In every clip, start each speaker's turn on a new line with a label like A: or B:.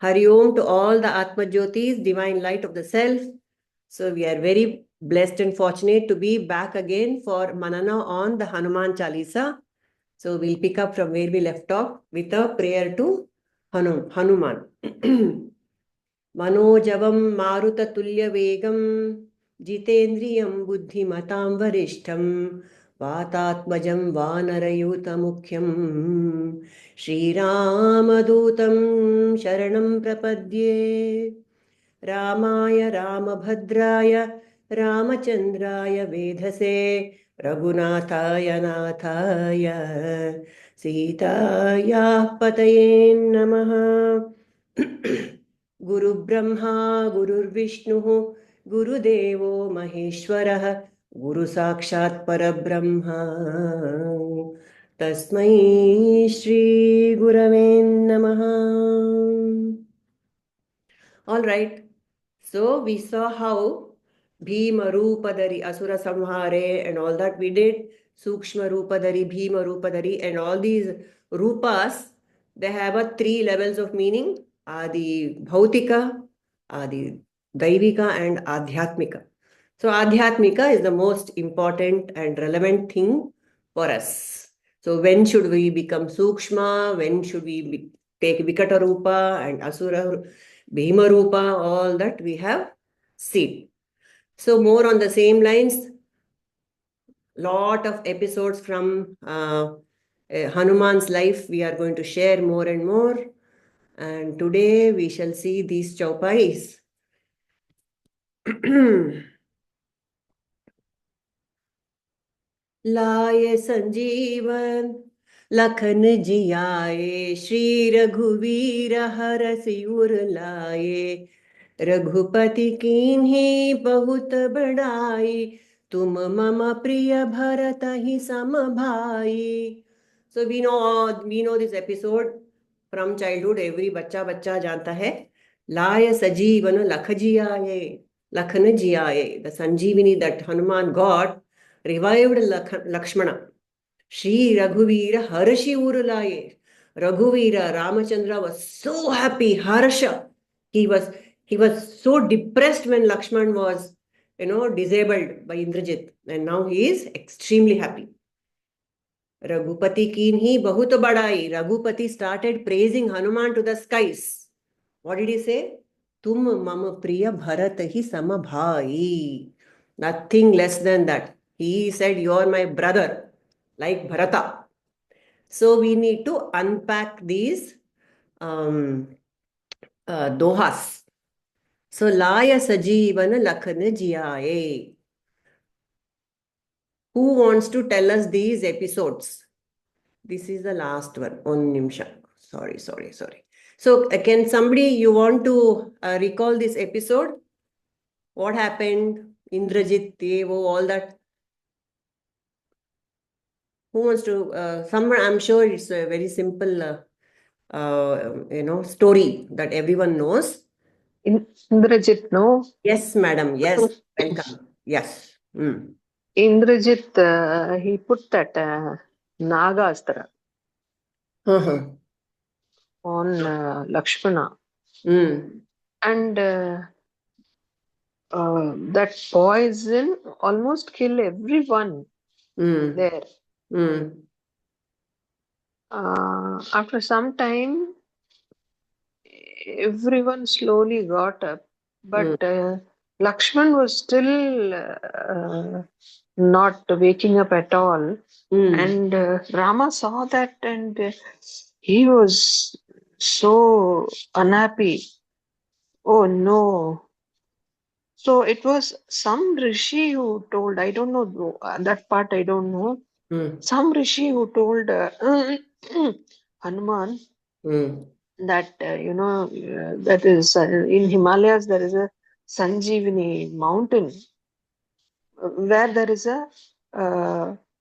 A: Hari Om to all the Atmajyotis, divine light of the self. So we are very blessed and fortunate to be back again for Manana on the Hanuman Chalisa. So we'll pick up from where we left off with a prayer to Hanuman. Manojavam Maruta Tulya Vegam Jitendriyam Buddhimatam Varishtham Vatatmajam Vanarayuta Mukhyam Shree Ramadutam Sharanam Prapadye Ramaya Ramabhadraya Ramachandraya Vedhase Raghunathaya Nathaya Sitaya Pataye Namaha. Guru Brahma, Guru Vishnu, Guru Devo Maheshwarah, Guru Sakshat Parabrahma. Tasmai Shri Gurave Namaha. All right. So we saw how Bhima Rupadari, Asura Samhare, and all that we did. Sukshma Rupadari, Bhima Rupadari, and all these Rupas, they have a 3 levels of meaning. Adi Bhautika, Adi Daivika, and Adhyatmika. So Adhyatmika is the most important and relevant thing for us. So when should we become Sukshma? When should we take Vikata Rupa and Asura Bhima Rupa? All that we have seen. So more on the same lines, lot of episodes from Hanuman's life we are going to share more and more. And today we shall see these Chaupais. Laaya Sanjivan Lakhan jiyaaye Shree raghuveera harashi laaye Raghupati कीन्ही बहुत बड़ाई तुम मम प्रिय भरत ही सम भाई. So we know this episode from childhood. Every बच्चा जानता है. लाय सजीवन लख जियाये Lakhan जियाये. The Sanjivani that Hanuman got revived Lakshmana. Shree raghuveera harashi laaye. Raghuveera Ramachandra was so happy. Harsha. He was so depressed when Lakshman was, disabled by Indrajit. And now he is extremely happy. Raghupati kinhi bahut badai. Raghupati started praising Hanuman to the skies. What did he say? Tum mama priya bharat hi sama bhai. Nothing less than that. He said, you are my brother, like Bharata. So we need to unpack these dohas. So Laaya sajeevana lakhana jiyaaye. Who wants to tell us these episodes? This is the last one. On nimsha. Sorry. So can somebody, you want to recall this episode? What happened? Indrajit, Devo, all that. Who wants to? Someone, I'm sure it's a very simple, story that everyone knows.
B: Indrajit, no?
A: Yes, madam. Yes. Welcome. Yes.
B: Indrajit, he put that Nagastra on Lakshmana. And that poison almost killed everyone there. After some time, everyone slowly got up, but Lakshman was still not waking up at all. And Rama saw that and he was so unhappy. Oh no. So it was some rishi who told, I don't know, that part I don't know. Some rishi who told Hanuman that, that is in Himalayas, there is a Sanjivani mountain where there is a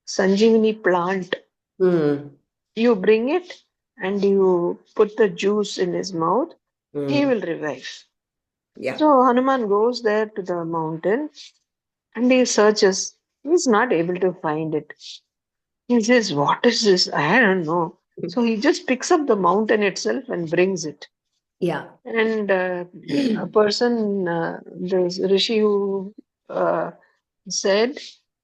B: Sanjivani plant. You bring it and you put the juice in his mouth, he will revive. Yeah. So Hanuman goes there to the mountain and he searches. He's not able to find it. He says, what is this? I don't know. So he just picks up the mountain itself and brings it.
A: Yeah.
B: And a person, this Rishi who said,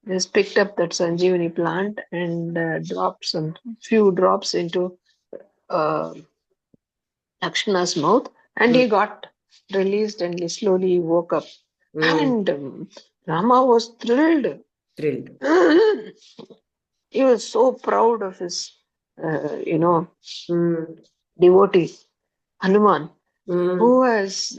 B: has picked up that Sanjivani plant and dropped some few drops into uh, Lakshmana's mouth, and
A: Mm.
B: he got released and he slowly woke up.
A: Mm.
B: And Rama was thrilled.
A: Thrilled.
B: He was so proud of his,
A: Mm.
B: devotee, Hanuman,
A: Mm.
B: who has,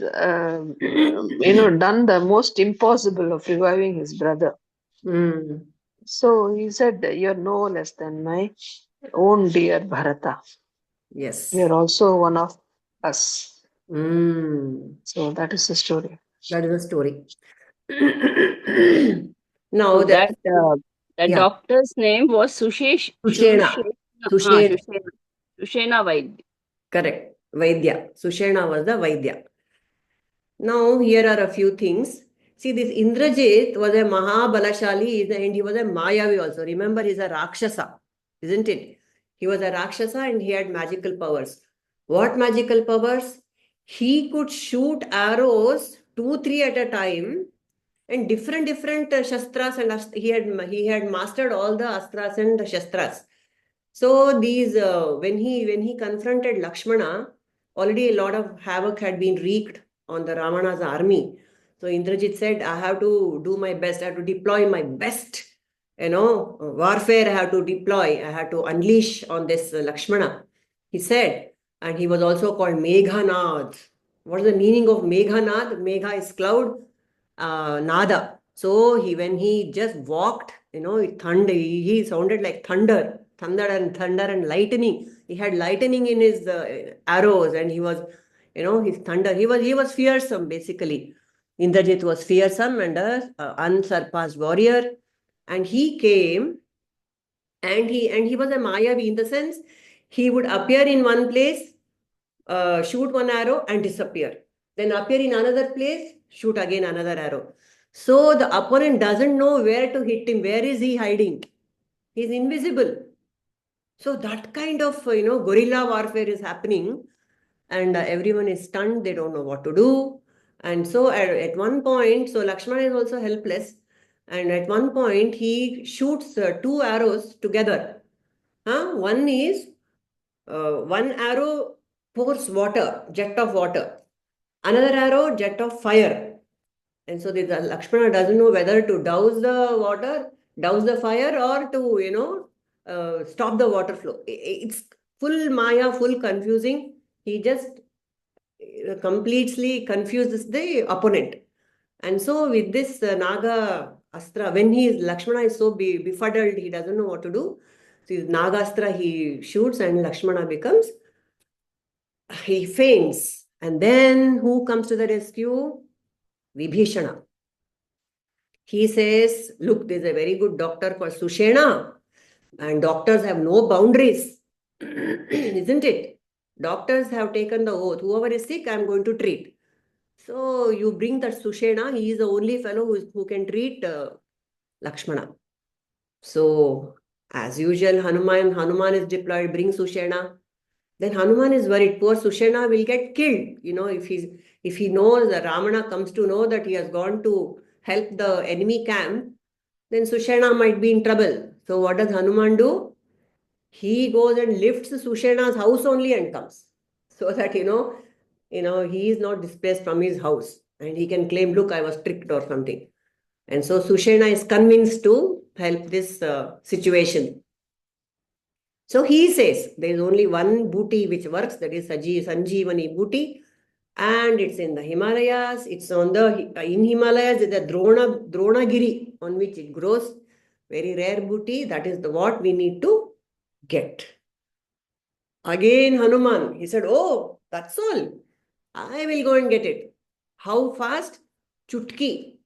B: done the most impossible of reviving his brother.
A: Mm.
B: So he said, "You're no less than my own dear Bharata.
A: Yes.
B: You're also one of us."
A: Mm.
B: So that is the story.
A: That is the story. Now
C: So
A: there
C: that
A: are few, yeah,
C: doctor's name was Sushesh
A: Sushena. Sushena.
C: Shushena Shushena Vaid.
A: Correct. Vaidya. Sushena was the Vaidya. Now, here are a few things. See, this Indrajit was a Mahabalashali and he was a Mayavi also. Remember, he's a Rakshasa, isn't it? He was a Rakshasa and he had magical powers. What magical powers? He could shoot arrows, two, three at a time, and different shastras, and he had mastered all the astras and the shastras. So these when he confronted Lakshmana, already a lot of havoc had been wreaked on the Ravana's army. So Indrajit said, I have to do my best, I have to deploy my best, warfare I have to deploy, I have to unleash on this Lakshmana. He said, and he was also called Meghanad. What is the meaning of Meghanad? Megha is cloud, Nada. So when he just walked, it thunder, he sounded like thunder and lightning. He had lightning in his arrows, and he was, his thunder. He was fearsome basically. Indrajit was fearsome and a unsurpassed warrior, and he came, and he was a Mayavi in the sense he would appear in one place, shoot one arrow and disappear. Then appear in another place, shoot again another arrow. So the opponent doesn't know where to hit him. Where is he hiding? He's invisible. So that kind of guerrilla warfare is happening, and everyone is stunned. They don't know what to do. And so at one point, so Lakshmana is also helpless. And at one point, he shoots two arrows together. One is one arrow pours water, jet of water. Another arrow, jet of fire. And so the Lakshmana doesn't know whether to douse the water, douse the fire, or to, stop the water flow. It's full Maya, full confusing. He just completely confuses the opponent. And so with this Naga Astra, when Lakshmana is so befuddled, he doesn't know what to do. So his Naga Astra, he shoots and Lakshmana he faints. And then who comes to the rescue? Vibhishana. He says, look, there's a very good doctor called Sushena, and doctors have no boundaries, isn't it? Doctors have taken the oath. Whoever is sick, I'm going to treat. So you bring that Sushena. He is the only fellow who can treat Lakshmana. So as usual, Hanuman is deployed, bring Sushena. Then Hanuman is worried. Poor Sushena will get killed. If he knows that Ramana comes to know that he has gone to help the enemy camp, then Sushena might be in trouble. So what does Hanuman do? He goes and lifts Sushena's house only and comes. So that he is not displaced from his house. And he can claim, look, I was tricked or something. And so Sushena is convinced to help this situation. So he says there is only one booty which works, that is Sanjivani booty, and it's in the Himalayas. It's in Himalayas is the Dronagiri on which it grows. Very rare booty. That is what we need to get. Again Hanuman, he said, oh, that's all. I will go and get it. How fast? Chutki.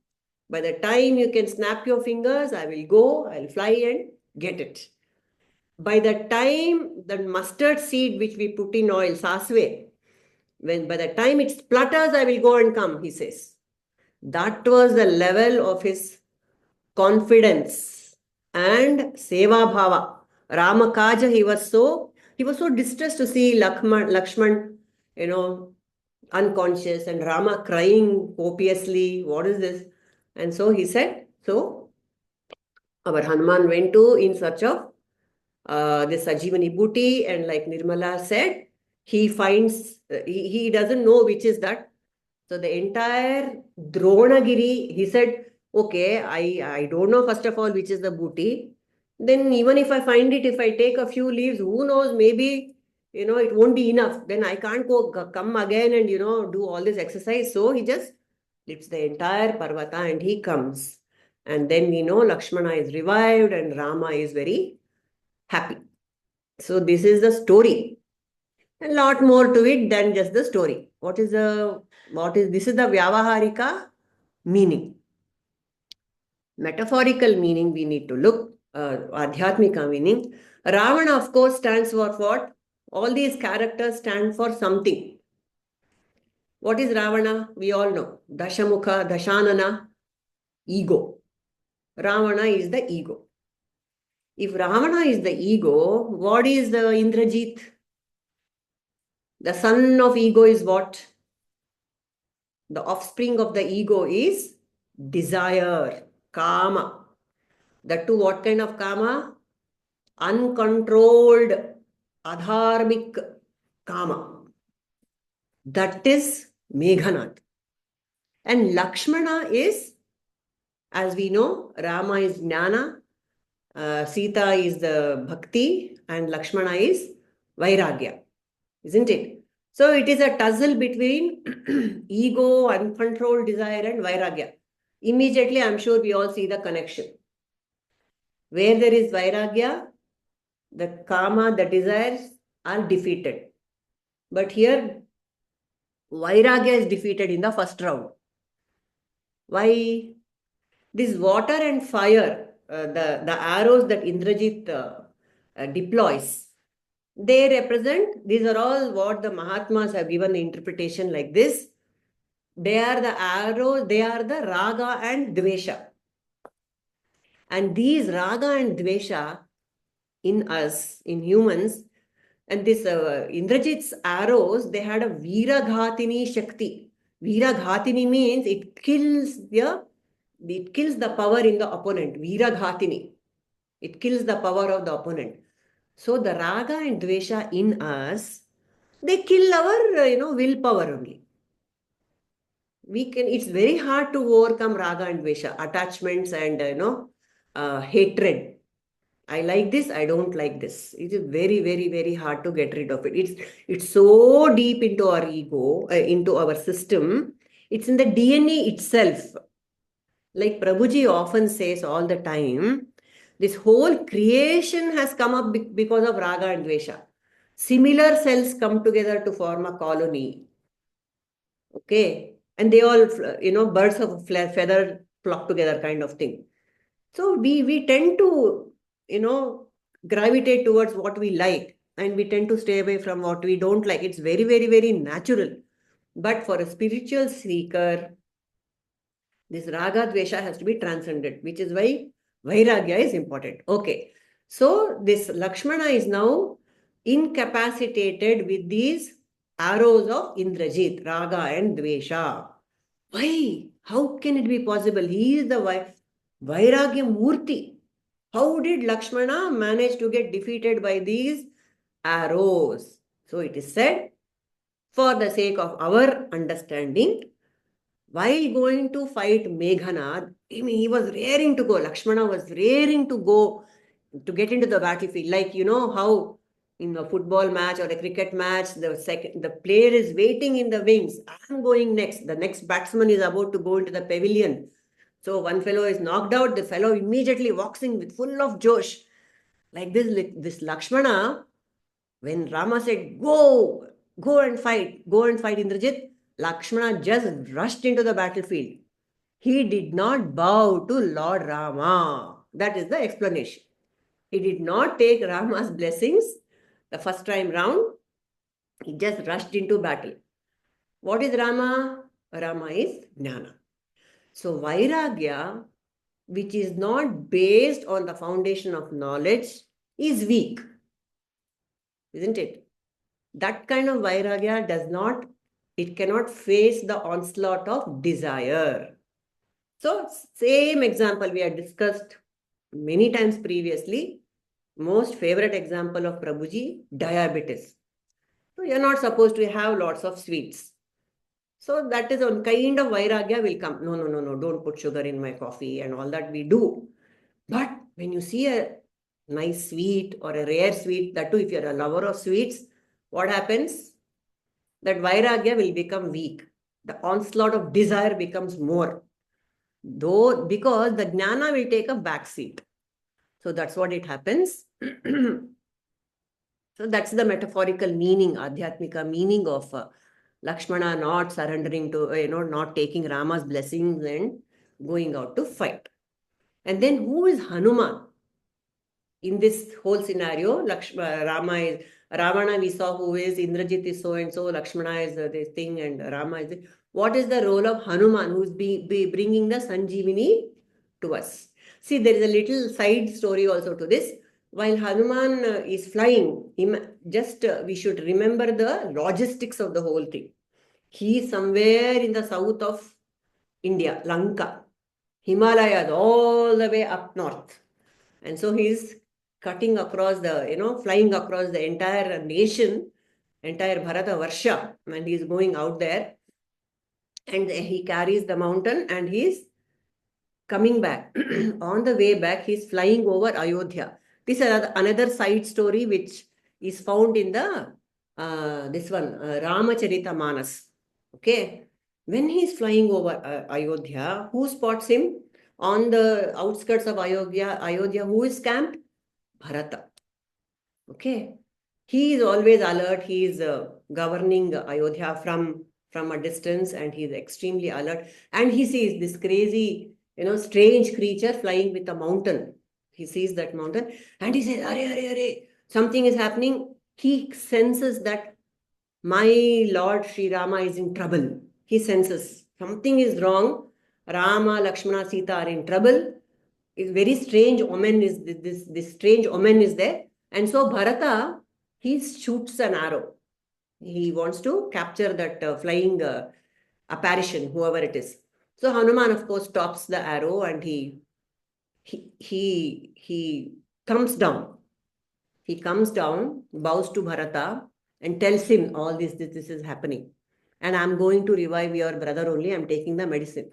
A: By the time you can snap your fingers, I will go, I'll fly and get it. By the time the mustard seed which we put in oil, sasve, by the time it splutters, I will go and come, he says. That was the level of his confidence and seva bhava. Ramakaja, he was so distressed to see Lakshman, unconscious, and Rama crying copiously. What is this? And so he said, so our Hanuman went to in search of this Sanjivani booty, and like Nirmala said, he finds, he doesn't know which is that. So the entire Dronagiri, he said, okay, I don't know first of all which is the booty. Then even if I find it, if I take a few leaves, who knows, maybe, it won't be enough. Then I can't come again and, do all this exercise. So he just lifts the entire Parvata and he comes. And then we know Lakshmana is revived and Rama is very happy. So this is the story. A lot more to it than just the story. This is the Vyavaharika meaning. Metaphorical meaning we need to look, Adhyatmika meaning. Ravana, of course, stands for what? All these characters stand for something. What is Ravana? We all know. Dashamukha, Dashanana, ego. Ravana is the ego. If Ravana is the ego, what is the Indrajit? The son of ego is what? The offspring of the ego is desire, kama. That too, what kind of kama? Uncontrolled, adharmic kama. That is Meghanath. And Lakshmana is, as we know, Rama is Jnana, Sita is the Bhakti, and Lakshmana is Vairagya. Isn't it? So it is a tussle between ego, uncontrolled desire, and Vairagya. Immediately, I'm sure we all see the connection. Where there is Vairagya, the kama, the desires are defeated. But here, Vairagya is defeated in the first round. Why? This water and fire, the arrows that Indrajit deploys, they represent, these are all what the Mahatmas have given the interpretation like this. They are the arrows, they are the raga and dvesha. And these raga and dvesha in us, in humans, and this Indrajit's arrows, they had a Veeraghatini Shakti. Veeraghatini means it kills the power in the opponent. Veeraghatini. It kills the power of the opponent. So the raga and dvesha in us, they kill our, willpower only. It's very hard to overcome raga and dvesha, attachments and, hatred. I like this, I don't like this. It is very, very, very hard to get rid of it. It's so deep into our ego, into our system. It's in the DNA itself. Like Prabhuji often says all the time, this whole creation has come up because of raga and dvesha. Similar cells come together to form a colony. Okay. And they all, birds of feather flock together kind of thing. So we tend to, gravitate towards what we like, and we tend to stay away from what we don't like. It's very, very, very natural. But for a spiritual seeker, this raga dvesha has to be transcended, which is why vairagya is important. Okay. So this Lakshmana is now incapacitated with these arrows of Indrajit, raga and dvesha. Why? How can it be possible? He is the Vairagya Murti. How did Lakshmana manage to get defeated by these arrows? So it is said, for the sake of our understanding, while going to fight Meghanath, he was raring to go. Lakshmana was raring to go to get into the battlefield. Like, how in a football match or a cricket match, the player is waiting in the wings. I'm going next. The next batsman is about to go into the pavilion. So one fellow is knocked out. The fellow immediately walks in with full of josh. Like this Lakshmana, when Rama said, go and fight Indrajit, Lakshmana just rushed into the battlefield. He did not bow to Lord Rama. That is the explanation. He did not take Rama's blessings the first time round. He just rushed into battle. What is Rama? Rama is Jnana. So Vairagya, which is not based on the foundation of knowledge, is weak. Isn't it? That kind of Vairagya does not It cannot face the onslaught of desire. So same example we had discussed many times previously. Most favorite example of Prabhuji, diabetes. So you're not supposed to have lots of sweets. So that is one kind of vairagya will come. No, no, no, no, don't put sugar in my coffee and all that we do. But when you see a nice sweet or a rare sweet, that too, if you're a lover of sweets, what happens? That vairagya will become weak. The onslaught of desire becomes more. Though, because the jnana will take a back seat. So that's what it happens. So that's the metaphorical meaning, adhyatmika meaning of Lakshmana not surrendering to, not taking Rama's blessings and going out to fight. And then who is Hanuman? In this whole scenario, Rama is Ravana. We saw who is Indrajit is so and so. Lakshmana is this thing, and Rama is. What is the role of Hanuman, who is bringing the Sanjivani to us? See, there is a little side story also to this. While Hanuman is flying, we should remember the logistics of the whole thing. He is somewhere in the south of India, Lanka, Himalayas, all the way up north. And so he's cutting across flying across the entire nation, entire Bharata Varsha, and he's going out there. And he carries the mountain and he's coming back. On the way back, he's flying over Ayodhya. This is another side story which is found in the this one, Ramacharita Manas. Okay. When he's flying over Ayodhya, who spots him? On the outskirts of Ayodhya, who is camped? Bharata. Okay. He is always alert. He is governing Ayodhya from a distance, and he is extremely alert. And he sees this crazy, strange creature flying with a mountain. He sees that mountain and he says, "Are, are, are, something is happening." He senses that my Lord Sri Rama is in trouble. He senses something is wrong. Rama, Lakshmana, Sita are in trouble. It's very strange omen is this strange omen is there. And so Bharata, he shoots an arrow. He wants to capture that flying apparition, whoever it is. So Hanuman, of course, stops the arrow and he comes down. He comes down, bows to Bharata, and tells him all this is happening. And I'm going to revive your brother only. I'm taking the medicine.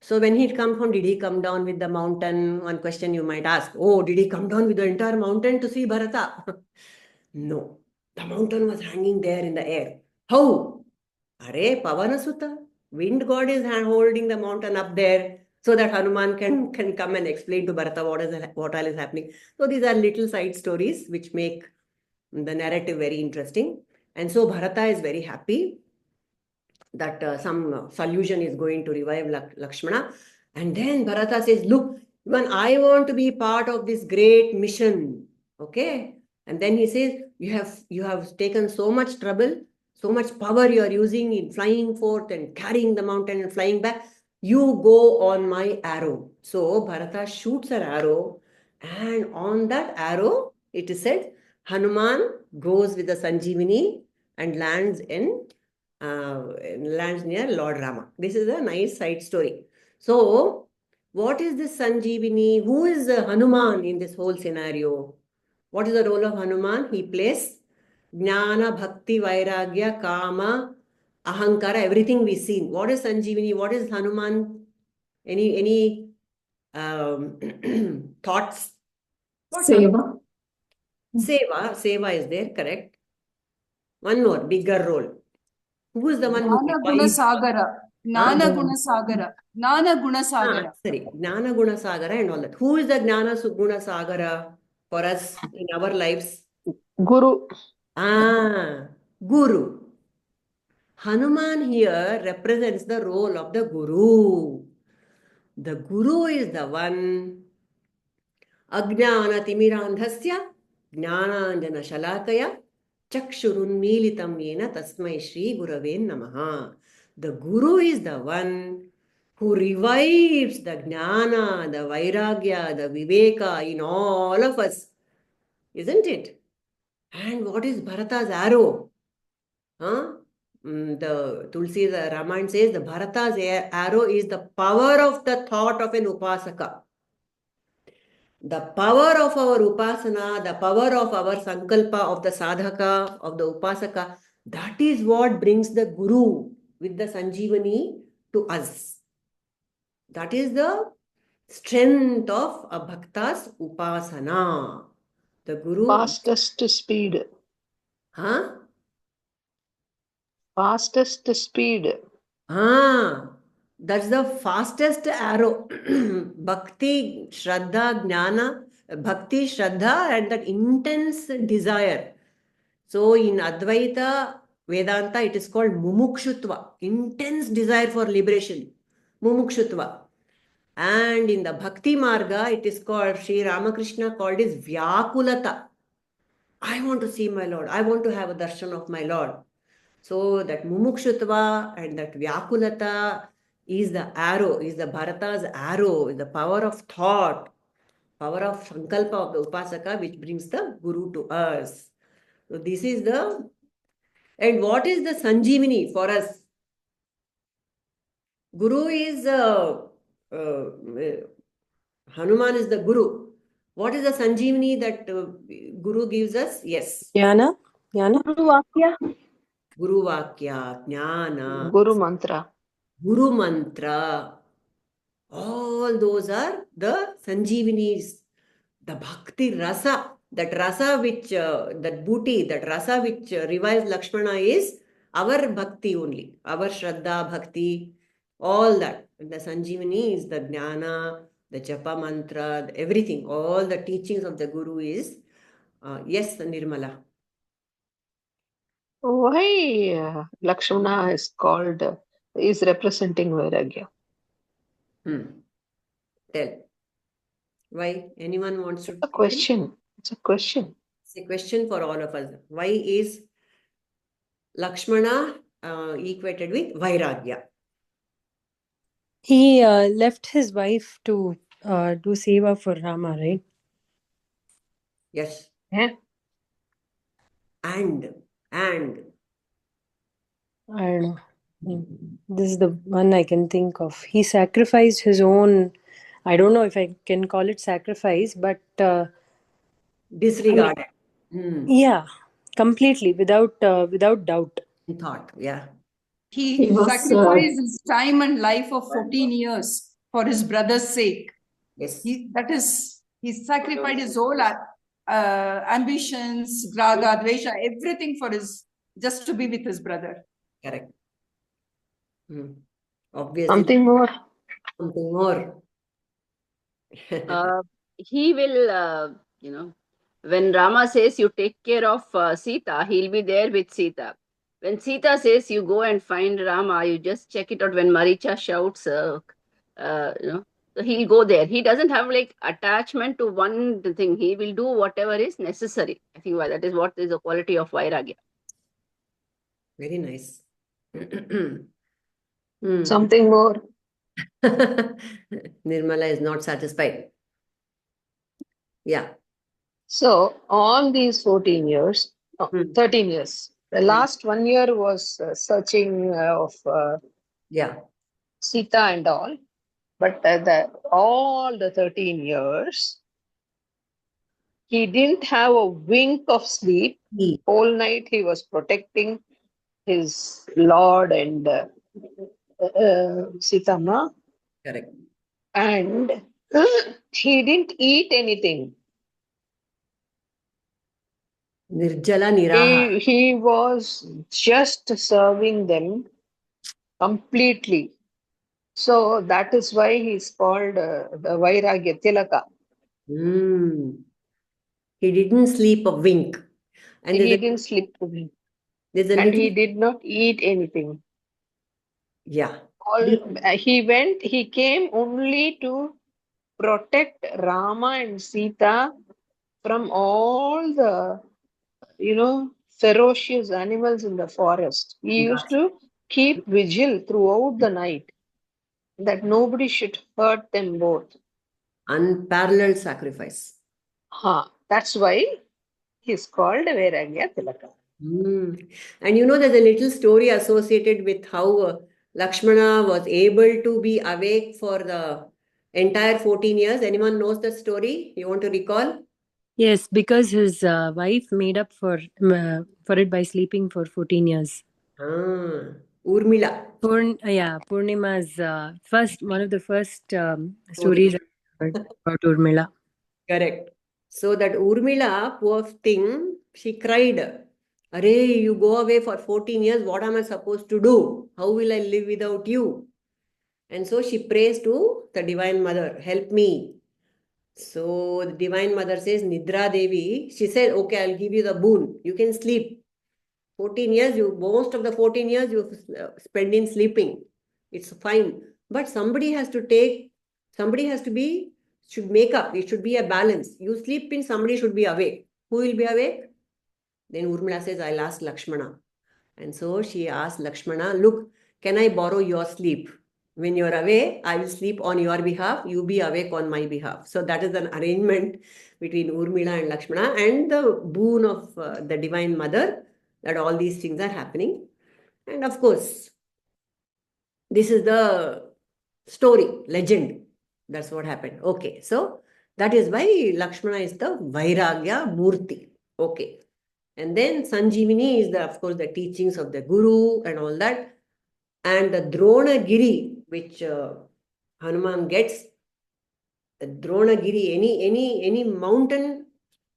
A: So when he come from, did he come down with the mountain? One question you might ask. Oh, did he come down with the entire mountain to see Bharata? No. The mountain was hanging there in the air. How? Are Pavanasuta. Wind god is holding the mountain up there so that Hanuman can come and explain to Bharata what all is happening. So these are little side stories which make the narrative very interesting. And so Bharata is very happy that some solution is going to revive Lakshmana. And then Bharata says, look, even I want to be part of this great mission. Okay. And then he says, you have taken so much trouble, so much power you are using in flying forth and carrying the mountain and flying back. You go on my arrow. So Bharata shoots an arrow, and on that arrow, it is said, Hanuman goes with the Sanjivani and lands near Lord Rama. This is a nice side story. So, what is this Sanjivani? Who is Hanuman in this whole scenario? What is the role of Hanuman? He plays Jnana, Bhakti, Vairagya, Kama, Ahankara, everything we seen. What is Sanjivani? What is Hanuman? Any thoughts?
D: Seva.
A: Seva is there, correct. One more, bigger role. Who is the one who
D: Gnana Guna Sagara. Gnana Guna Sagara. Gnana Guna Sagara.
A: Sorry, Gnana Guna Sagara and all that. Who is the Gnana Guna Sagara for us in our lives?
B: Guru.
A: Guru. Hanuman here represents the role of the Guru. The Guru is the one Ajnana Timirandhasya Jnananjana Shalakaya Chakshurunmilitam Yena Tasmai Shri Guraven Namaha. The Guru is the one who revives the Jnana, the Vairagya, the Viveka in all of us. Isn't it? And what is Bharata's arrow? the Tulsi the Ramayana says the Bharata's arrow is the power of the thought of an upasaka. The power of our upasana, the power of our sankalpa, of the sadhaka, of the upasaka, that is what brings the Guru with the Sanjivani to us. That is the strength of a bhakta's upasana. The Guru.
B: Fastest speed.
A: Huh?
B: Fastest speed.
A: That's the fastest arrow. Bhakti, Shraddha, Jnana, Bhakti, Shraddha, and that intense desire. So in Advaita Vedanta, it is called Mumukshutva, intense desire for liberation. Mumukshutva. And in the Bhakti Marga, it is called, Sri Ramakrishna called is Vyakulata. I want to see my Lord. I want to have a darshan of my Lord. So that mumukshutva and that vyakulata is the arrow, is the Bharata's arrow, is the power of thought, power of sankalpa of the upasaka, which brings the Guru to us. So this is the, and what is the Sanjivani for us? Guru is, Hanuman is the Guru. What is the Sanjivani that Guru gives us? Yes.
E: Jnana?
C: Guru Vakya.
A: Guru Vakya, Jnana,
B: Guru Mantra.
A: Guru Mantra. All those are the Sanjeevanis, the Bhakti Rasa. That rasa which, that booty, that rasa which revives Lakshmana is our Bhakti only. Our Shraddha, Bhakti, all that. And the Sanjeevani is the Jnana, the Japa Mantra, everything. All the teachings of the Guru is, yes, Nirmala.
B: Why Lakshmana is called, is representing Vairagya?
A: Tell. Why? Anyone wants to?
B: It's a question. It's a question.
A: It's a question for all of us. Why is Lakshmana equated with Vairagya?
E: He left his wife to do seva for Rama, right?
A: Yes.
B: Yeah.
A: And.
E: I don't know. This is the one I can think of. He sacrificed his own. I don't know if I can call it sacrifice, but
A: Disregard.
E: yeah, completely without doubt.
A: Thought, yeah.
D: He sacrificed his time and life of 14 years for his brother's sake.
A: Yes.
D: He sacrificed his whole ambitions, raga, dvesha, everything for just to be with his brother.
A: Correct. Obviously.
B: Something more.
A: Something more.
C: He will, when Rama says you take care of Sita, he'll be there with Sita. When Sita says you go and find Rama, you just check it out when Maricha shouts, so he'll go there. He doesn't have like attachment to one thing. He will do whatever is necessary. I think that is what is the quality of Vairagya.
A: Very nice.
B: Something more.
A: Nirmala is not satisfied. Yeah.
B: So, all these 14 years, 13 years, the last 1 year was searching of
A: Yeah.
B: Sita and all. But all the 13 years, he didn't have a wink of sleep. Whole night he was protecting his Lord and Sitama.
A: Correct.
B: And he didn't eat anything.
A: Nirjala Niraha.
B: He was just serving them completely. So that is why he's called the Vairagya Tilaka.
A: He didn't sleep a wink. And
B: He didn't sleep a wink. And he did not eat anything.
A: Yeah.
B: He came only to protect Rama and Sita from all the, ferocious animals in the forest. He used to keep vigil throughout the night that nobody should hurt them both.
A: Unparalleled sacrifice.
B: That's why he's called Vairagya Tilaka.
A: And you know, there's a little story associated with how Lakshmana was able to be awake for the entire 14 years. Anyone knows that story? You want to recall?
E: Yes, because his wife made up for it by sleeping for 14 years.
A: Urmila.
E: Purnima's one of the first
A: Story.
E: stories I heard about Urmila.
A: Correct. So that Urmila, poor thing, she cried. Arey, you go away for 14 years. What am I supposed to do? How will I live without you? And so she prays to the Divine Mother, help me. So the Divine Mother says, Nidra Devi, she said, okay, I'll give you the boon. You can sleep. 14 years, most of the 14 years you spend in sleeping. It's fine. But somebody has to should make up. It should be a balance. You sleep in, somebody should be awake. Who will be awake? Then Urmila says, I'll ask Lakshmana. And so she asked Lakshmana, look, can I borrow your sleep? When you're away, I will sleep on your behalf. You be awake on my behalf. So that is an arrangement between Urmila and Lakshmana and the boon of the Divine Mother that all these things are happening. And of course, this is the story, legend. That's what happened. Okay, so that is why Lakshmana is the Vairagya Murti. Okay. And then Sanjivani is, of course, the teachings of the Guru and all that. And the Dronagiri, which Hanuman gets, the Dronagiri, any mountain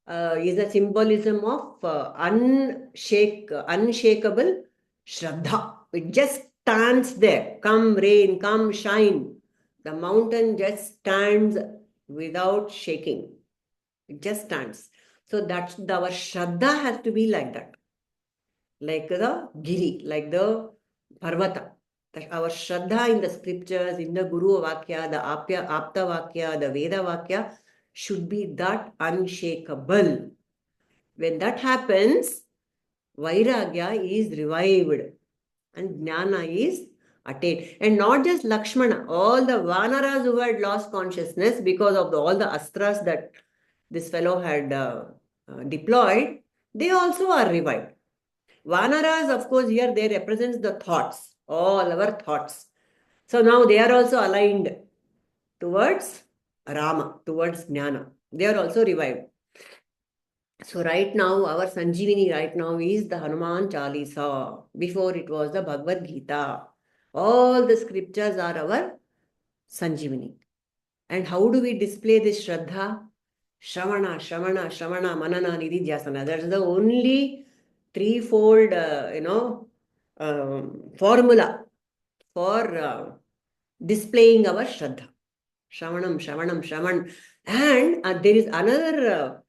A: is a symbolism of unshakable Shraddha. It just stands there. Come rain, come shine. The mountain just stands without shaking. It just stands. So that's our Shraddha has to be like that. Like the Giri, like the Parvata. That our Shraddha in the scriptures, in the Guru Vakya, the Apta Vakya, the Veda Vakya should be that unshakable. When that happens, Vairagya is revived and Jnana is attained. And not just Lakshmana, all the Vanaras who had lost consciousness because of all the astras that this fellow had deployed, they also are revived. Vanaras, of course, here they represents the thoughts, all our thoughts. So now they are also aligned towards Rama, towards Jnana. They are also revived. So right now, our Sanjivani right now is the Hanuman Chalisa. Before it was the Bhagavad Gita. All the scriptures are our Sanjivani. And how do we display this Shraddha? Shravana, Shravana, Shravana, Manana, Nididhyasana. That is the only threefold, formula for displaying our Shraddha. Shravanam, Shravanam, Shravan. And there is another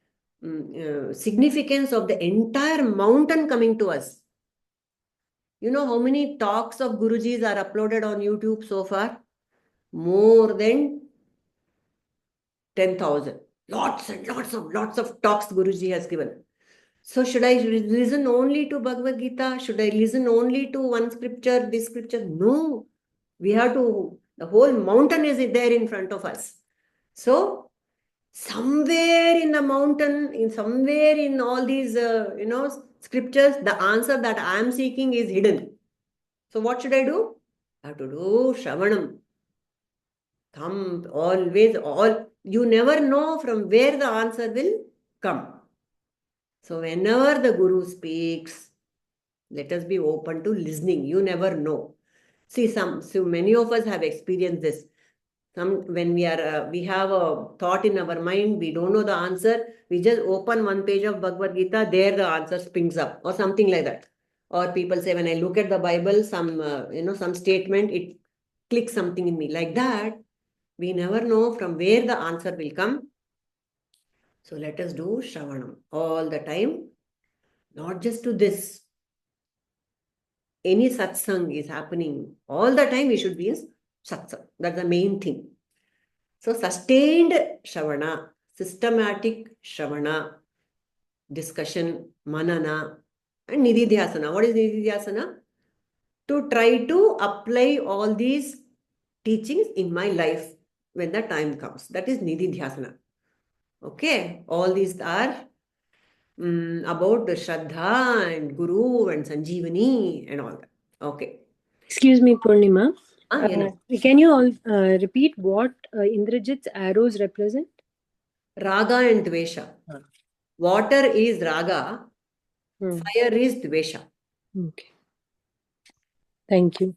A: significance of the entire mountain coming to us. You know how many talks of Gurujis are uploaded on YouTube so far? More than 10,000. Lots and lots of talks Guruji has given. So should I listen only to Bhagavad Gita? Should I listen only to one scripture, this scripture? No. We have to, the whole mountain is there in front of us. So somewhere in the mountain, somewhere in all these, scriptures, the answer that I am seeking is hidden. So what should I do? I have to do Shravanam. Come always, you never know from where the answer will come. So whenever the Guru speaks, let us be open to listening. You never know. See, so many of us have experienced this. When we have a thought in our mind, we don't know the answer. We just open one page of Bhagavad Gita, there the answer springs up, or something like that. Or people say, when I look at the Bible, some statement, it clicks something in me. Like that, we never know from where the answer will come. So let us do Shravanam all the time. Not just to this. Any satsang is happening all the time, we should be in satsang. That's the main thing. So sustained Shravana, systematic Shravana, discussion, manana, and nididhyasana. What is nididhyasana? To try to apply all these teachings in my life when the time comes. That is nididhyasana. Okay, all these are about the Shraddha and Guru and Sanjivani and all that. Okay.
E: Excuse me, Purnima.
A: Yes.
E: Can you all repeat what Indrajit's arrows represent?
A: Raga and Dvesha. Water is Raga, fire is Dvesha.
E: Okay. Thank you.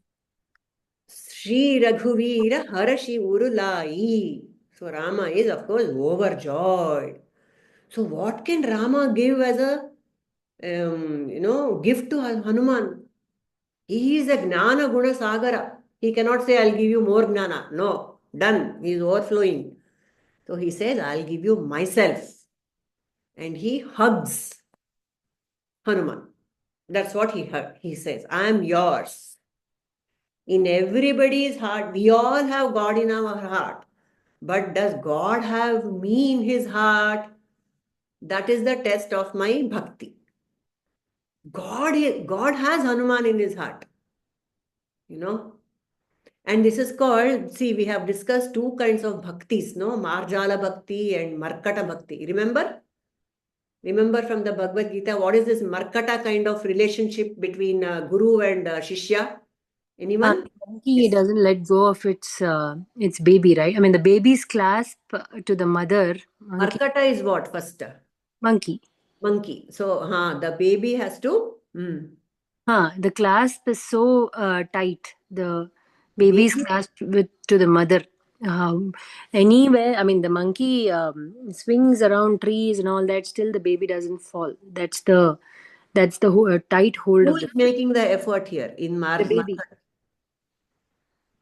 A: Shree raghuveera harashi laye. So Rama is, of course, overjoyed. So what can Rama give as a gift to Hanuman? He is a Gnana Guna Sagara. He cannot say, I'll give you more Gnana. No, done. He is overflowing. So he says, I'll give you myself. And he hugs Hanuman. That's what he says. I am yours. In everybody's heart, we all have God in our heart. But does God have me in his heart? That is the test of my bhakti. God has Hanuman in his heart. And this is called, see, we have discussed two kinds of bhaktis, no? Marjala bhakti and Markata bhakti. Remember from the Bhagavad Gita, what is this Markata kind of relationship between Guru and Shishya? Anyone?
E: Monkey doesn't let go of its baby, right? I mean, the baby's clasp to the mother.
A: Markata is what first?
E: Monkey.
A: Monkey. So, the baby has to.
E: The clasp is so tight. The baby's clasp to the mother. Anywhere, I mean, the monkey swings around trees and all that. Still, the baby doesn't fall. That's the tight hold
A: Who
E: of
A: is making the effort here in
E: the baby.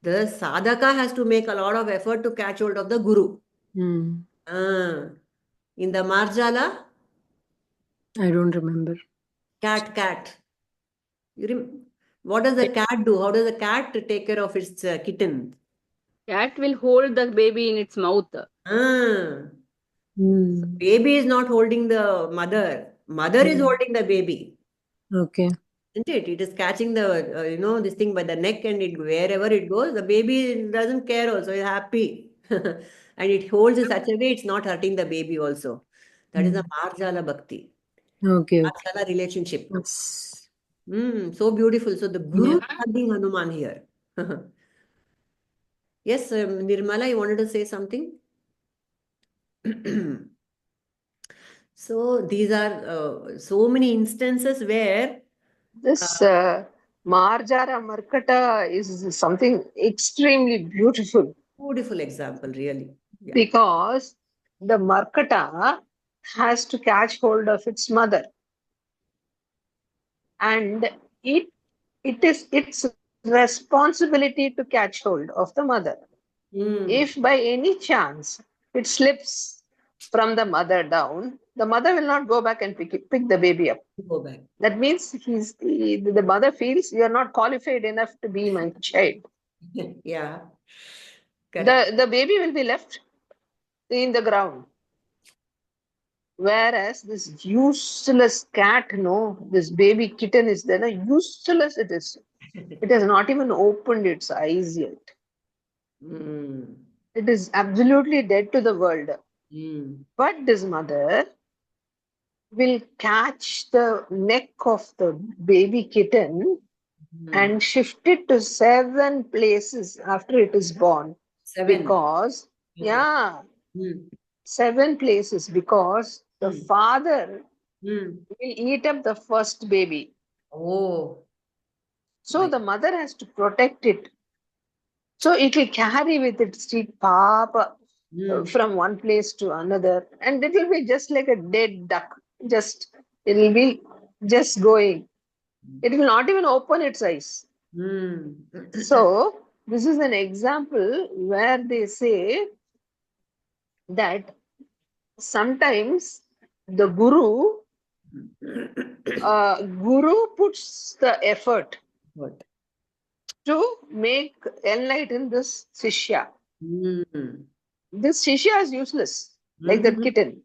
A: The sadhaka has to make a lot of effort to catch hold of the guru. In the Marjala?
E: I don't remember.
A: Cat. What does the cat do? How does the cat take care of its kitten?
C: Cat will hold the baby in its mouth.
A: Baby is not holding the mother. Mother is holding the baby.
E: Okay.
A: Isn't it? It is catching the, this thing by the neck, and wherever it goes, the baby doesn't care also. It's happy. And it holds in such a way, it's not hurting the baby also. That is a Marjala Bhakti.
E: Okay.
A: Marjala relationship.
E: Yes.
A: So beautiful. So the Guru is hugging Hanuman here. Yes, Nirmala, you wanted to say something? So these are so many instances where
B: This Marjara Markata is something extremely beautiful.
A: Beautiful example, really. Yeah.
B: Because the Markata has to catch hold of its mother. And it is its responsibility to catch hold of the mother. If by any chance it slips from the mother down, the mother will not go back and pick the baby up.
A: Go back.
B: That means the mother feels you are not qualified enough to be my child.
A: Yeah. Correct.
B: The baby will be left in the ground. Whereas this useless cat, this baby kitten is there, useless it is. It has not even opened its eyes yet. It is absolutely dead to the world. But this mother will catch the neck of the baby kitten and shift it to 7 places after it is born.
A: 7.
B: Because, 7 places, because the father will eat up the first baby.
A: Oh.
B: So the mother has to protect it. So it will carry with its teeth papa from one place to another, and it will be just like a dead duck. It will be just going. It will not even open its eyes. So this is an example where they say that sometimes the guru puts the effort to enlighten this shishya. This shishya is useless, like that kitten.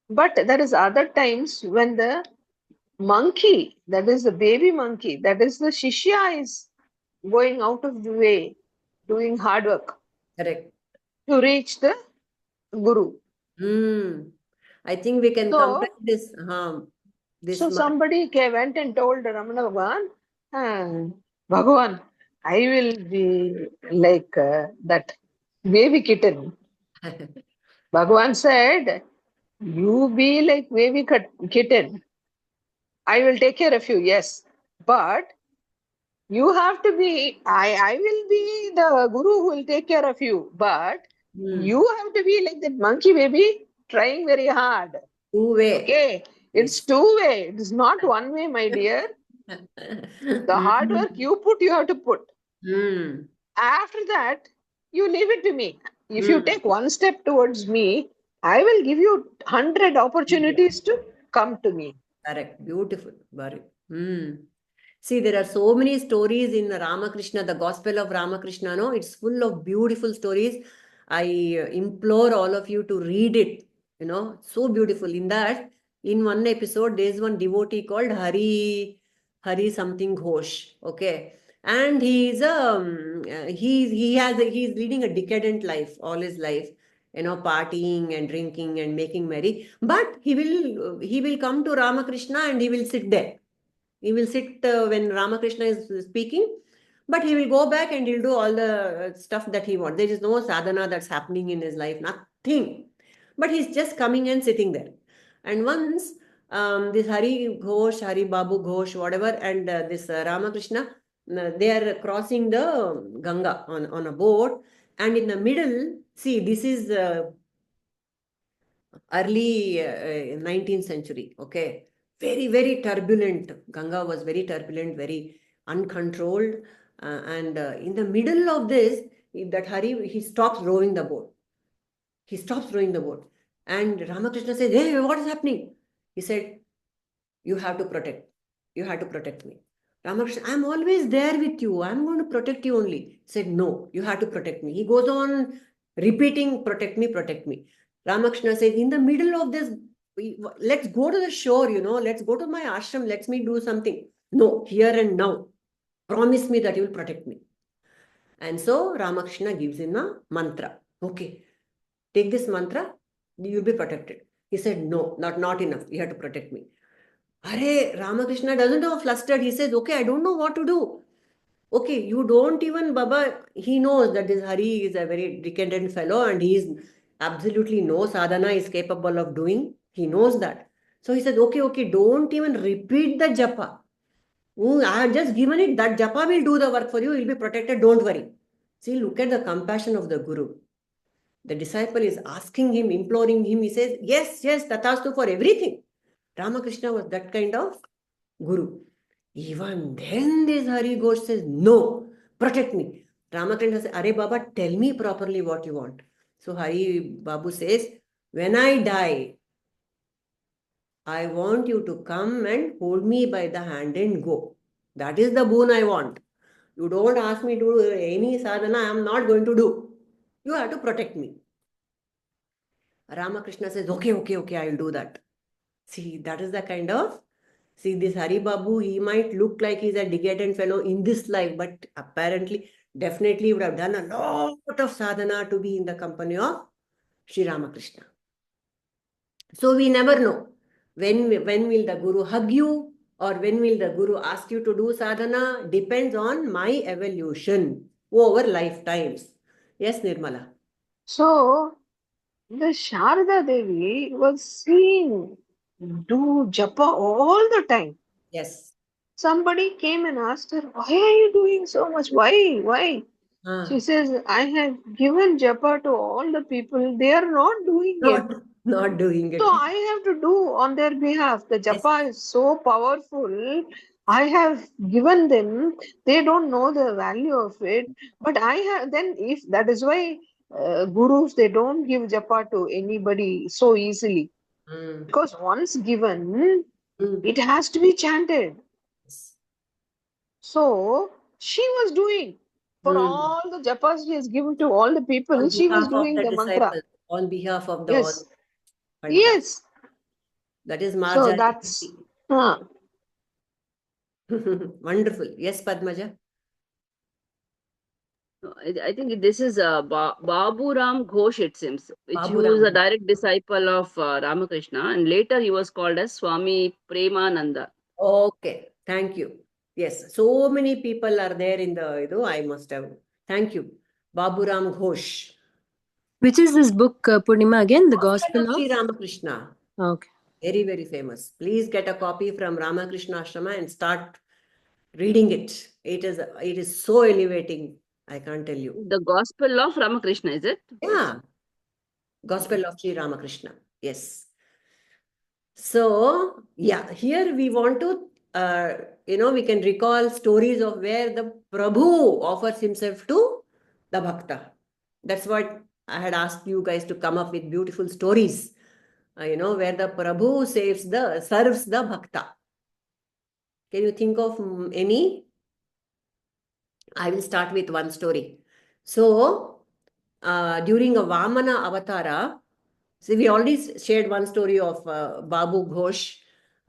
B: But there is other times when the monkey, that is the baby monkey, that is the shishya, is going out of the way, doing hard work.
A: Correct.
B: To reach the guru.
A: I think we can compare
B: So,
A: this.
B: so somebody went and told Ramana Bhagavan, Bhagavan, I will be like that baby kitten. Bhagavan said, you be like baby kitten. I will take care of you, yes. But you have to be, I will be the guru who will take care of you. But you have to be like that monkey baby, trying very hard.
A: Two-way.
B: Okay, it's
A: Yes.
B: two-way. It is not one way, my dear. The hard work you put, you have to put.
A: Mm.
B: After that, you leave it to me. If you
A: Mm.
B: take one step towards me, I will give you 100 opportunities to come to me.
A: Correct. Beautiful. Very. See, there are so many stories in Ramakrishna, the Gospel of Ramakrishna. No, it's full of beautiful stories. I implore all of you to read it. So beautiful. In that, in one episode, there is one devotee called Hari something Ghosh. Okay, and he's leading a decadent life all his life. Partying and drinking and making merry. But he will come to Ramakrishna and he will sit there. He will sit when Ramakrishna is speaking, but he will go back and he'll do all the stuff that he wants. There is no sadhana that's happening in his life, nothing. But he's just coming and sitting there. And once this Hari Ghosh, Hari Babu Ghosh, whatever, and this Ramakrishna, they are crossing the Ganga on a boat. And in the middle, see, this is early 19th century. Okay, very, very turbulent. Ganga was very turbulent, very uncontrolled. And in the middle of this, that Hari, he stops rowing the boat. He stops rowing the boat. And Ramakrishna says, hey, what is happening? He said, you have to protect. You have to protect me. Ramakrishna, I'm always there with you. I'm going to protect you only. He said, no, you have to protect me. He goes on repeating, protect me, protect me. Ramakrishna says, in the middle of this, let's go to the shore, let's go to my ashram, let me do something. No, here and now, promise me that you will protect me. And so Ramakrishna gives him a mantra. Okay, take this mantra, you'll be protected. He said, no, not enough. You have to protect me. Hare, Ramakrishna doesn't know, flustered. He says, okay, I don't know what to do. Okay, you don't even, Baba, he knows that this Hari is a very decadent fellow and he is absolutely no sadhana is capable of doing. He knows that. So he says, okay, don't even repeat the japa. I have just given it, that japa will do the work for you, you'll be protected, don't worry. See, look at the compassion of the Guru. The disciple is asking him, imploring him. He says, yes, tatastu for everything. Ramakrishna was that kind of Guru. Even then this Hari Ghosh says, no, protect me. Ramakrishna says, Are Baba, tell me properly what you want. So Hari Babu says, when I die, I want you to come and hold me by the hand and go. That is the boon I want. You don't ask me to do any sadhana, I am not going to do. You have to protect me. Ramakrishna says, okay, I will do that. See, that is the kind of, see, this Hari Babu, he might look like he's a decadent fellow in this life, but apparently, definitely would have done a lot of sadhana to be in the company of Sri Ramakrishna. So we never know when will the Guru hug you or when will the Guru ask you to do sadhana, depends on my evolution over lifetimes. Yes, Nirmala.
B: So, the Sharada Devi was seen do japa all the time.
A: Yes.
B: Somebody came and asked her, why are you doing so much? Why? She says, I have given japa to all the people. They are not doing it.
A: Not doing
B: So
A: it.
B: I have to do on their behalf. The
A: Yes.
B: japa is so powerful. I have given them. They don't know the value of it. But I have, then if that is why gurus, they don't give japa to anybody so easily.
A: Mm.
B: Because once given,
A: Mm.
B: it has to be chanted.
A: Yes.
B: So she was doing for
A: Mm.
B: all the japas she has given to all the people,
A: On
B: she was
A: behalf of
B: doing
A: the
B: the mantra.
A: disciples, on behalf of the all.
B: Yes,
A: Fantastic.
B: yes.
A: That is
B: So
A: Marjari.
B: that's
A: Wonderful. Yes, Padmaja.
C: I think this is Babu Ram Ghosh, it seems, who is a
A: Baburam.
C: direct disciple of Ramakrishna, and later he was called as Swami Premananda.
A: Okay, thank you. Yes, so many people are there in the, I must have. Thank you. Baburam Ghosh.
E: Which is this book, Purnima, again? The
A: Gospel
E: Gospel
A: of
E: of?
A: Sri Ramakrishna.
E: Okay.
A: Very, very famous. Please get a copy from Ramakrishna Ashrama and start reading it. It is so elevating. I can't tell you.
C: The Gospel of Ramakrishna, is it?
A: Yeah,
C: Okay.
A: Gospel of Sri Ramakrishna. Yes. So, yeah, here we want to, we can recall stories of where the Prabhu offers himself to the Bhakta. That's what I had asked you guys to come up with beautiful stories, where the Prabhu serves the Bhakta. Can you think of any? I will start with one story. So, during a Vamana avatara, see, we already shared one story of Babu Ghosh.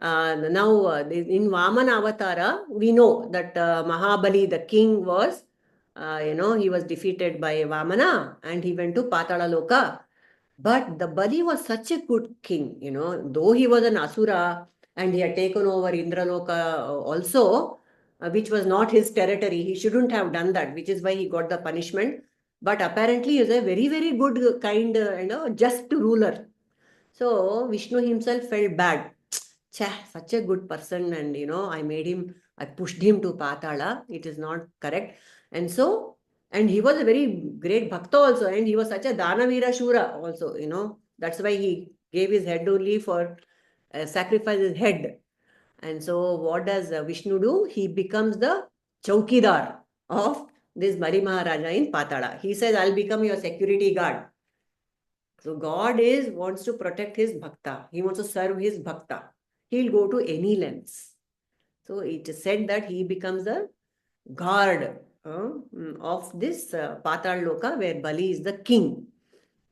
A: Now, in Vamana avatara, we know that Mahabali, the king, he was defeated by Vamana and he went to Patala Loka. But the Bali was such a good king, though he was an Asura and he had taken over Indraloka also, which was not his territory. He shouldn't have done that, which is why he got the punishment. But apparently, he is a very, very good, kind, just ruler. So Vishnu himself felt bad. Chah, such a good person, and I pushed him to Patala. It is not correct. And so, and he was a very great bhakta also, and he was such a Danavira Shura also, That's why he gave his head only for sacrifice his head. And so, what does Vishnu do? He becomes the Chaukidar of this Bali Maharaja in Patala. He says, I'll become your security guard. So God wants to protect his bhakta. He wants to serve his bhakta. He'll go to any lengths. So it is said that he becomes the guard of this Patal Loka where Bali is the king.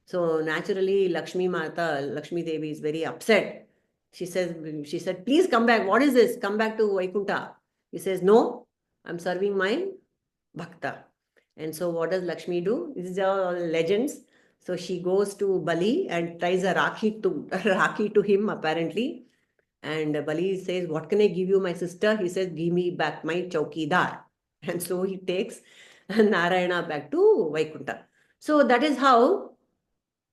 A: So naturally Lakshmi Devi is very upset. She said, please come back. What is this? Come back to Vaikuntha. He says, no, I'm serving my bhakta. And so what does Lakshmi do? These are all legends. So she goes to Bali and tries a Rakhi to him apparently. And Bali says, what can I give you, my sister? He says, give me back my Chaukidar. And so he takes Narayana back to Vaikuntha. So that is how,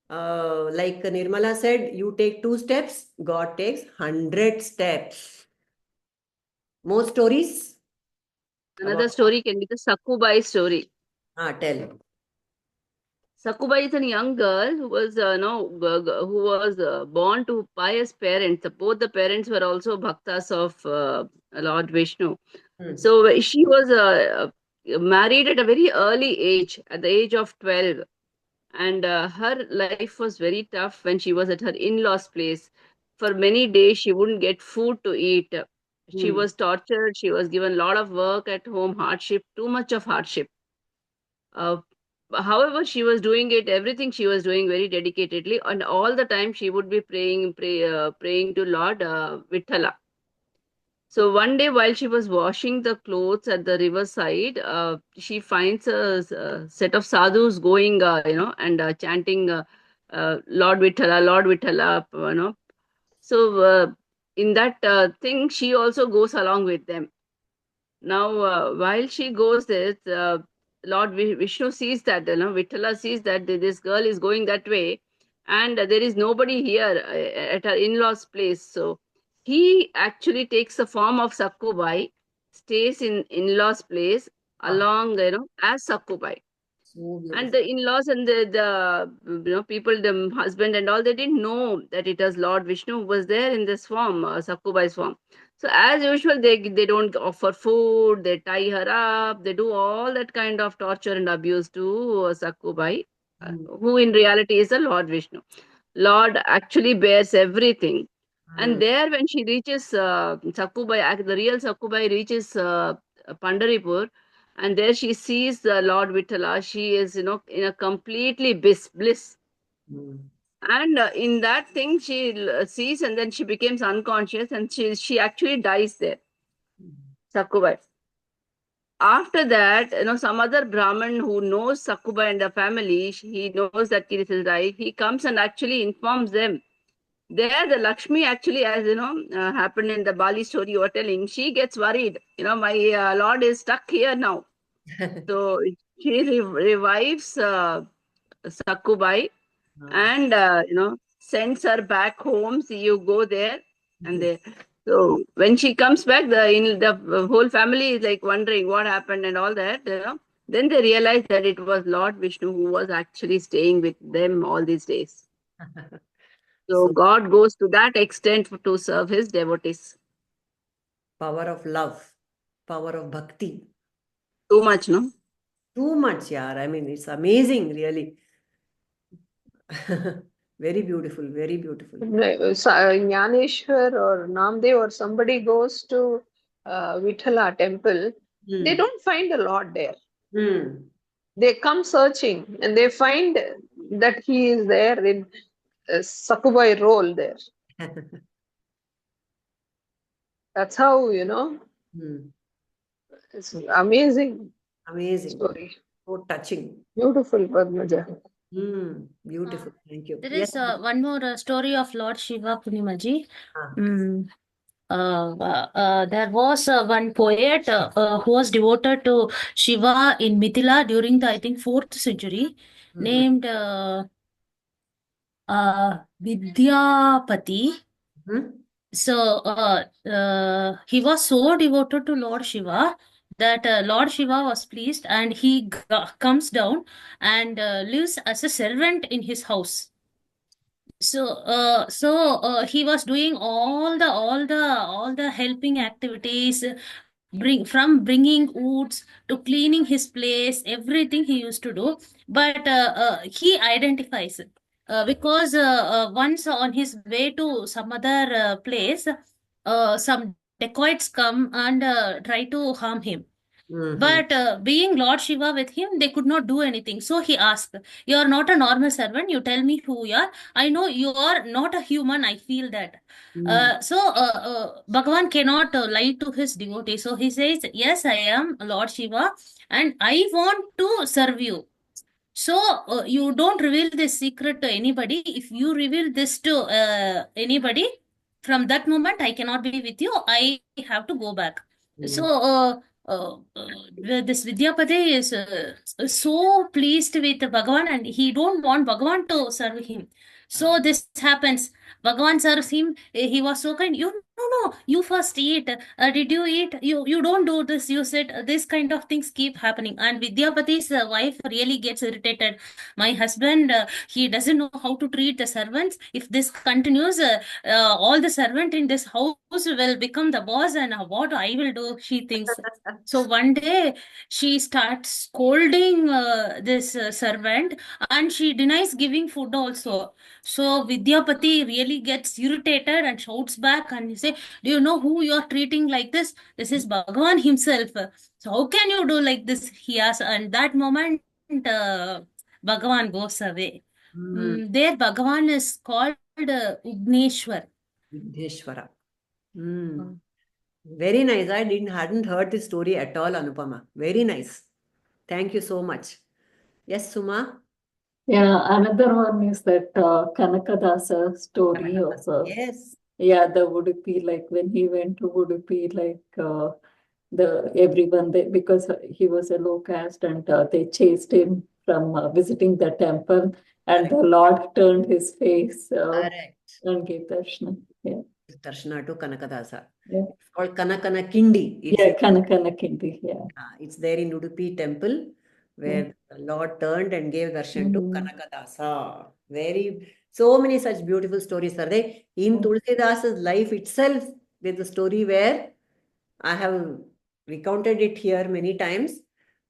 A: like Nirmala said, you take 2 steps, God takes 100 steps. More stories
C: Another
A: about
C: story can be the Sakubai story.
A: tell.
C: Sakubai is a young girl who was who was born to pious parents. Both the parents were also bhaktas of Lord Vishnu.
A: Hmm.
C: So she was married at a very early age, at the age of 12, and her life was very tough when she was at her in-laws' place. For many days, she wouldn't get food to eat. She
A: Hmm.
C: was tortured. She was given a lot of work at home, hardship, too much of hardship. Uh, However, she was doing it, everything she was doing very dedicatedly, and all the time she would be praying to Lord Vithala. So one day, while she was washing the clothes at the riverside, she finds a set of sadhus going, and chanting Lord Vithala, Lord Vithala. So in that thing, she also goes along with them. Now, while she goes there, Lord Vishnu sees that, Vithala sees that this girl is going that way, and there is nobody here at her in-laws' place. So he actually takes the form of Sakkubai, stays in in-laws' place
A: Ah,
C: along, as Sakkubai.
A: so
C: And
A: beautiful.
C: the in-laws and the people, the husband and all, they didn't know that it was Lord Vishnu who was there in this form, Sakkubai's form. So as usual, they don't offer food, they tie her up, they do all that kind of torture and abuse to Sakkubai,
A: Hmm.
C: who in reality is the Lord Vishnu. Lord actually bears everything.
A: Hmm.
C: And there, when she reaches Sakkubai, the real Sakkubai reaches Pandaripur, and there she sees the Lord Vitala. She is, in a completely bliss.
A: Hmm.
C: And in that thing, she sees, and then she becomes unconscious, and she actually dies there, Sakkubai. after that, some other Brahmin who knows Sakuba and the family, he knows that this is right. He comes and actually informs them. There, the Lakshmi actually, as happened in the Bali story you were telling, she gets worried. My Lord is stuck here now. So she revives Sakubai and sends her back home. See, you go there, and they. So when she comes back, the whole family is like wondering what happened and all that. Then they realize that it was Lord Vishnu who was actually staying with them all these days. So
A: So
C: God goes to that extent to serve his devotees.
A: power of love, power of bhakti.
C: Too much, no?
A: Too much, yeah. I mean, it's amazing, really. Very beautiful, very beautiful.
B: Jnaneshwar or Namdev or somebody goes to Vithala temple, they
A: Hmm.
B: don't find the Lord there.
A: Hmm.
B: They come searching and they find that he is there in Sakubai role there. That's how,
A: Hmm.
B: it's amazing
A: Amazing.
B: story.
A: So touching.
B: Beautiful, Padmaja.
A: Beautiful. Thank you.
E: There
A: Yes.
E: is one more story of Lord Shiva, Punimaji.
A: Ah.
E: Mm, there was one poet who was devoted to Shiva in Mithila during the, I think, 4th century,
A: Mhm.
E: named Vidyapati.
A: Mhm.
E: So he was so devoted to Lord Shiva that Lord Shiva was pleased, and he comes down and lives as a servant in his house. So he was doing all the helping activities, bringing woods to cleaning his place, everything he used to do. But he identifies because once on his way to some other place, some dacoits come and try to harm him.
A: Mhm.
E: But being Lord Shiva with him, they could not do anything. So he asked, "You are not a normal servant. You tell me who you are. I know you are not a human. I feel that."
A: Mm.
E: Bhagavan cannot lie to his devotee. So he says, "Yes, I am Lord Shiva, and I want to serve you. So you don't reveal this secret to anybody. If you reveal this to anybody, from that moment I cannot be with you. I have to go back." So
A: Mm.
E: this Vidyapati is so pleased with Bhagavan, and he don't want Bhagavan to serve him. So this happens. Bhagavan serves him. He was so kind. You no, you first eat. Did you eat? You don't do this. You said this kind of things keep happening. And Vidyapati's wife really gets irritated. My husband, he doesn't know how to treat the servants. If this continues, all the servant in this house will become the boss, and what I will do, she thinks. So one day she starts scolding this servant, and she denies giving food also. So Vidyapati really gets irritated and shouts back and he say, "Do you know who you are treating like this? This is Bhagavan himself. So how can you do like this?" He asks. And that moment, Bhagavan goes away.
A: Mm.
E: There, Bhagavan is called Ugneshwar.
A: Videshwara. Mm. Very nice. I hadn't heard this story at all, Anupama. Very nice. Thank you so much. Yes, Suma.
F: Yeah, another one is that Kanakadasa story of
A: Yes.
F: the Udupi, like when he went to Udupi, like the everyone they, because he was a low caste, and they chased him from visiting the temple, and
A: Correct.
F: the Lord turned his face
A: Correct.
F: and gave darshan. Yeah,
A: Darshana to Kanakadasa.
F: yeah,
A: It's called Kanakana Kindi.
F: yeah, Kanakanakindi. Yeah,
A: It's there in Udupi temple
F: yeah.
A: where the Lord turned and gave darshan to
F: Mhm.
A: Kanakadasa. So many such beautiful stories are there. In Tulsidasa's life itself, there's a story where I have recounted it here many times.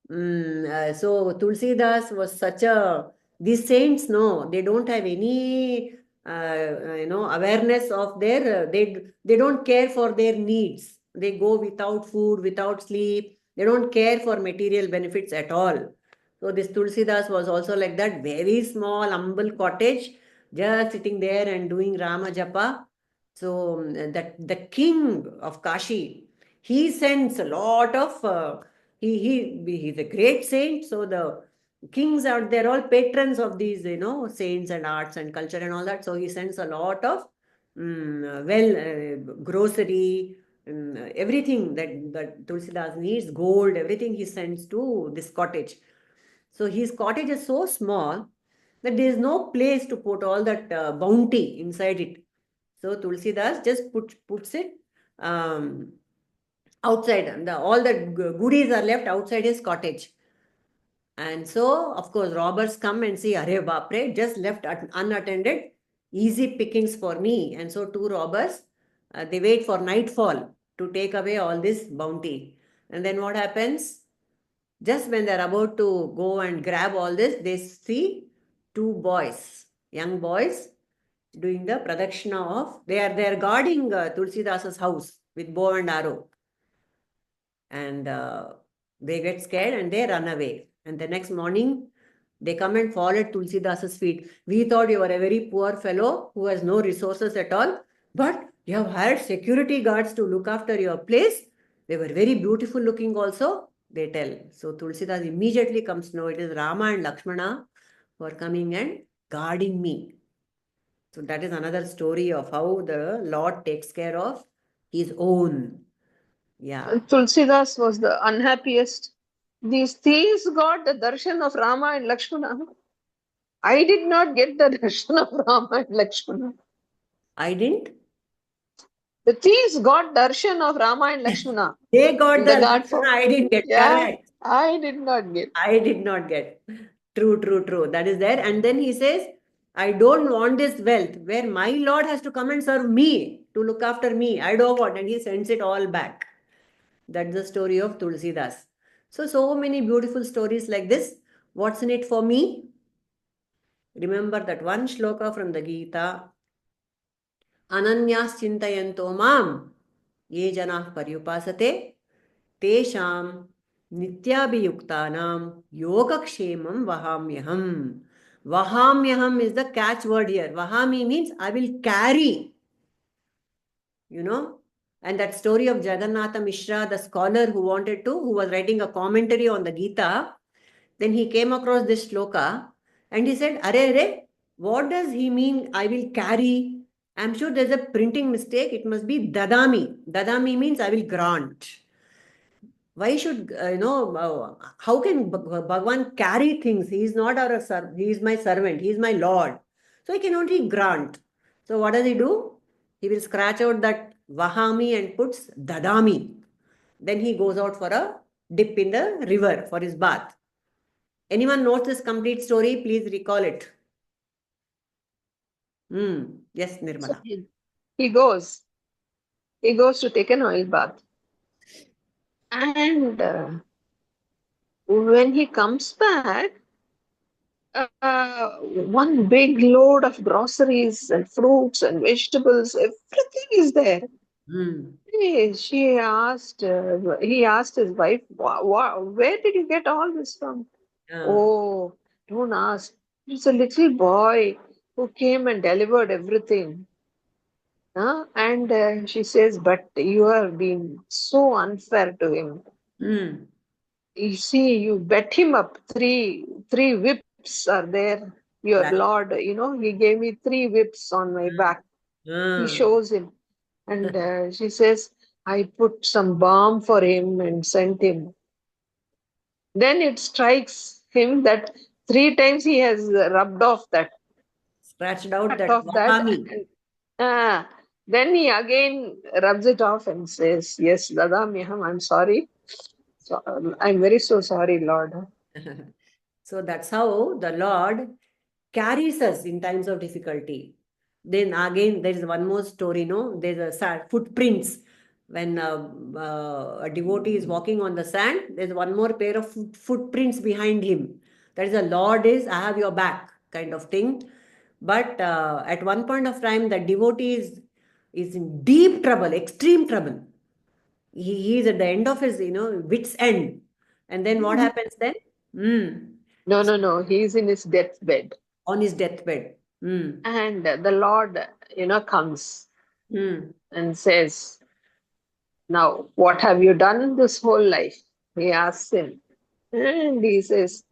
A: So Tulsidas was such a, these saints, no, they don't have any, awareness of their, they don't care for their needs. They go without food, without sleep. They don't care for material benefits at all. So this Tulsidas was also like that, very small, humble cottage, just sitting there and doing Rama Japa. So that the king of Kashi, he sends a lot of He's a great saint. So the kings are, they're all patrons of these, saints and arts and culture and all that. So he sends a lot of grocery, everything that Tulsidas needs, gold, everything he sends to this cottage. So his cottage is so small that there is no place to put all that bounty inside it. So Tulsidas just puts it um, outside, and all the goodies are left outside his cottage. And so, of course, robbers come and see, Arey Bapre, just left unattended, easy pickings for me. And so, two robbers, they wait for nightfall to take away all this bounty. And then what happens? Just when they're about to go and grab all this, they see two boys, young boys, doing the pradakshina of, they are guarding Tulsidasa's house with bow and arrow. And they get scared and they run away. And the next morning, they come and fall at Tulsidasa's feet. We thought you were a very poor fellow who has no resources at all, but you have hired security guards to look after your place. They were very beautiful looking also, they tell. So Tulsidas immediately comes to know it is Rama and Lakshmana who are coming and guarding me. So that is another story of how the Lord takes care of his own. Yeah.
B: Tulsidas was the unhappiest. These thieves got the darshan of Rama and Lakshmana. I did not get the darshan of Rama and Lakshmana.
A: I didn't.
B: The thieves got darshan of Rama and Lakshmana.
A: They got the
B: guard
A: darshan, I didn't get.
B: Yeah,
A: Correct.
B: I did not get.
A: I did not get. True, true, true. That is there. And then he says, I don't want this wealth where my Lord has to come and serve me, to look after me. I don't want. And he sends it all back. That's the story of Tulsidas. So many beautiful stories like this. What's in it for me? Remember that one shloka from the Gita. Ananyas chintayanto mam ye janah paryupasate tesham nityabhiyuktanam yogakshemam vahamyaham. Vahamyaham is the catch word here. Vahami means I will carry. And that story of Jagannatha Mishra, the scholar who was writing a commentary on the Gita, then he came across this shloka and he said, Are, what does he mean I will carry? I'm sure there's a printing mistake. It must be dadami. Dadami means I will grant. Why should, how can Bhagwan carry things? He is not our servant. He is my servant. He is my Lord. So he can only grant. So what does he do? He will scratch out that Vahami and puts Dadami. Then he goes out for a dip in the river for his bath. Anyone knows this complete story? Please recall it. Yes, Nirmala.
B: So he goes to take an oil bath. And when he comes back, one big load of groceries and fruits and vegetables, everything is there. He asked his wife, where did you get all this from? Oh, don't ask. It's a little boy who came and delivered everything. And she says, but you have been so unfair to him. You see, you bet him up. Three whips are there. Your Lord, he gave me 3 whips on my back. He shows him. And she says, I put some balm for him and sent him. Then it strikes him that 3 times he has rubbed off that.
A: Scratched out that Vahami.
B: Then he again rubs it off and says, yes, Dada Miham, I'm sorry. So, I'm very so sorry, Lord.
A: So that's how the Lord carries us in times of difficulty. Then again, there is one more story, there's a footprints. When a devotee is walking on the sand, there's one more pair of footprints behind him. That is, the Lord is, I have your back kind of thing. But at one point of time, the devotee is in deep trouble, extreme trouble. He is at the end of his, wit's end. And then what happens then?
B: No. He is in his deathbed.
A: On his deathbed.
B: And the Lord, comes and says, now, what have you done this whole life? He asks him, and he says,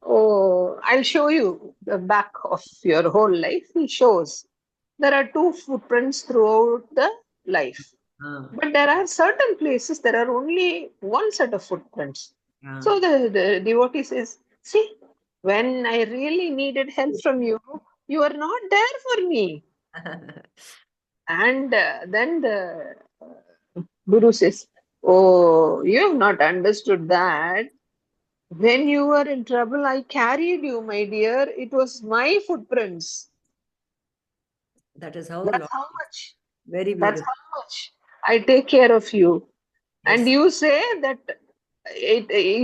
B: "Oh, I'll show you the back of your whole life." He shows there are two footprints throughout the life.
A: Ah,
B: But there are certain places there are only one set of footprints.
A: ah.
B: So the devotee says, "See, when I really needed help from you, you are not there for me." And then the Guru says, "Oh, you have not understood that. When you were in trouble, I carried you, my dear. It was my footprints.
A: That is how
B: That's
A: Lord.
B: how much.
A: Very
B: That's
A: beautiful.
B: how much I take care of you." And
A: Yes.
B: you say that